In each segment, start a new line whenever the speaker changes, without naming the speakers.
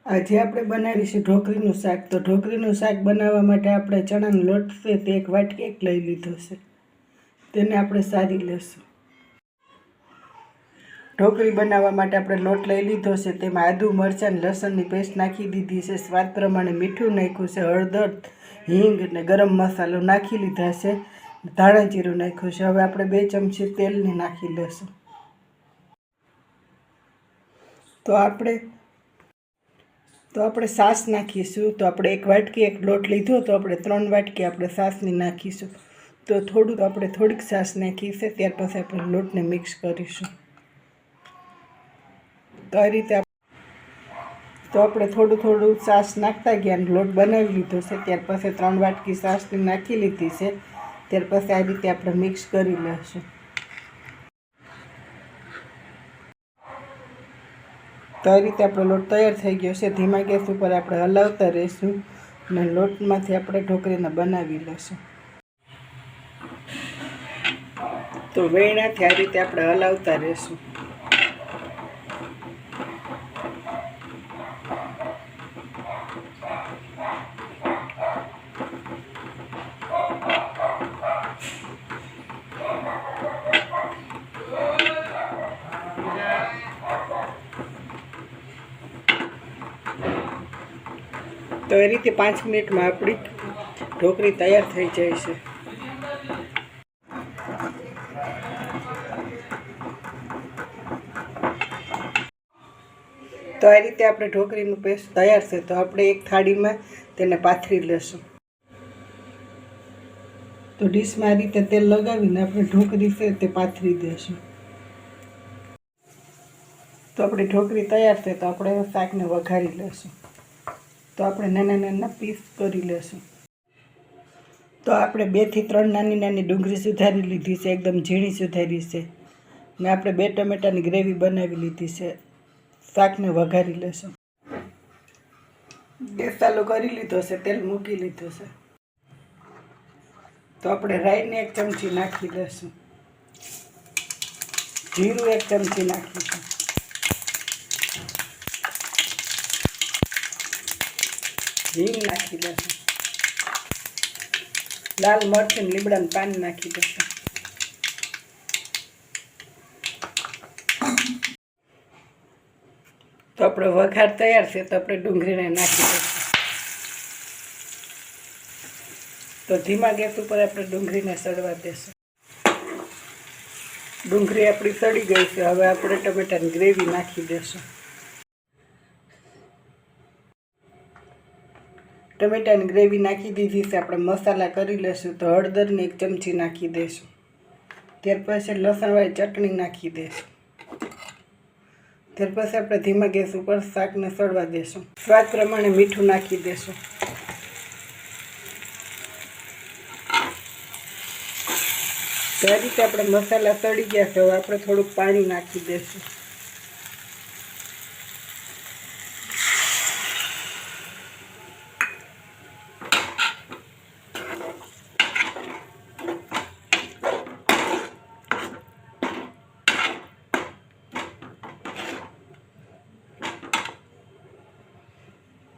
આજે આપણે બનાવીશું ઢોકળીનું શાક. તો ઢોકળીનું શાક બનાવવા માટે આપણે ચણાનો લોટ છે તે 1 વાટકી લઈ લીધો છે. તેને આપણે સારી લેશું. ઢોકળી બનાવવા માટે આપણે લોટ લઈ લીધો છે. તેમાં આદુ, મરચાં અને લસણની પેસ્ટ નાખી દીધી છે. સ્વાદ પ્રમાણે મીઠું નાખ્યું છે, હળદર, હિંગ અને ગરમ મસાલો નાખી લીધા છે. ધાણા જીરું નાખ્યું છે. હવે આપણે 2 ચમચી તેલને નાખી લઈશું. તો આપણે છાશ નાખીશું. તો આપણે 1 વાટકી લોટ લીધો, તો આપણે 3 વાટકી આપણે છાશની નાખીશું. તો થોડીક છાશ નાખી છે. ત્યાર પછી આપણે લોટને મિક્સ કરીશું. તો આ રીતે આપણે થોડું છાશ નાખતા ગયા અને લોટ બનાવી લીધો છે. ત્યાર પછી 3 વાટકી છાશની નાખી લીધી છે. ત્યાર પછી આ રીતે આપણે મિક્સ કરી લઈશું. તો આ રીતે આપણો લોટ તૈયાર થઈ ગયો છે. ધીમા ગેસ ઉપર આપણે હલાવતા રહીશું અને લોટમાંથી આપણે ઢોકળીને બનાવી લઈશું. તો વેણાથી આ રીતે આપણે હલાવતા રહીશું. તો એ રીતે 5 મિનિટમાં આપણી ઢોકળી તૈયાર થઈ જાય છે. તો આ રીતે આપણે ઢોકળીનું પેસ્ટ તૈયાર છે. તો આપણે એક થાળીમાં તેને પાથરી લેશું. તો ડીશમાં આ રીતે તેલ લગાવીને આપણે ઢોકળી છે તે પાથરી દઈશું. તો આપણી ઢોકળી તૈયાર છે. તો આપણે શાકને વઘારી લેશું. તો આપણે નાના પીસ કરી લેશું. તો આપણે 2 થી 3 નાની ડુંગળી સુધારી લીધી છે, એકદમ ઝીણી સુધારી છે. ને આપણે 2 ટમેટાની ગ્રેવી બનાવી લીધી છે. શાકને વઘારી લેશું. ગેસ ચાલુ કરી લીધો છે, તેલ મૂકી લીધું છે. તો આપણે રાઈને 1 ચમચી નાખી લેશું. જીરું 1 ચમચી નાખીશું. હિંગ નાખી દેશું. લાલ મરચું લીમડાનું પાન નાખી દેશું. તો આપણો વઘાર તૈયાર છે. તો આપણે ડુંગળીને નાખી દઈશું. તો ધીમા ગેસ ઉપર આપણે ડુંગળીને સડવા દેશું. ડુંગળી આપણી સડી ગઈ છે. હવે આપણે ટમેટાની ગ્રેવી નાખી દેશું. ટમેટાની ગ્રેવી નાખી દીધી છે. આપણે મસાલા કરી લઈશું. તો હળદરની 1 ચમચી નાખી દઈશું. ત્યાર પછી લસણવાળી ચટણી નાખી દઈશું. ત્યાર પછી આપણે ધીમા ગેસ ઉપર શાકને સડવા દેશું. સ્વાદ પ્રમાણે મીઠું નાખી દઈશું. તો આ રીતે આપણે મસાલા સડી ગયા છે. હવે આપણે થોડુંક પાણી નાખી દઈશું.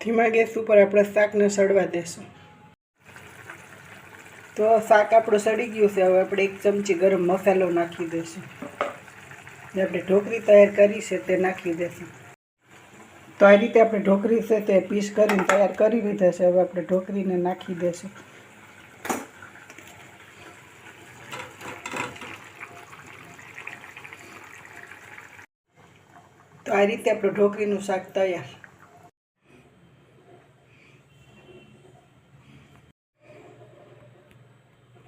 ધીમા ગેસ ઉપર આપણે શાકને સડવા દેશું. તો શાક આપણું સડી ગયું છે. હવે આપણે 1 ચમચી ગરમ મસાલો નાખી દઈશું. જે આપણે ઢોકળી તૈયાર કરી છે તે નાખી દઈશું. તો આ રીતે આપણે ઢોકળી છે તે પીસ કરીને તૈયાર કરી લીધા છે. હવે આપણે ઢોકળીને નાખી દઈશું. તો આ રીતે આપણું ઢોકળીનું શાક તૈયાર.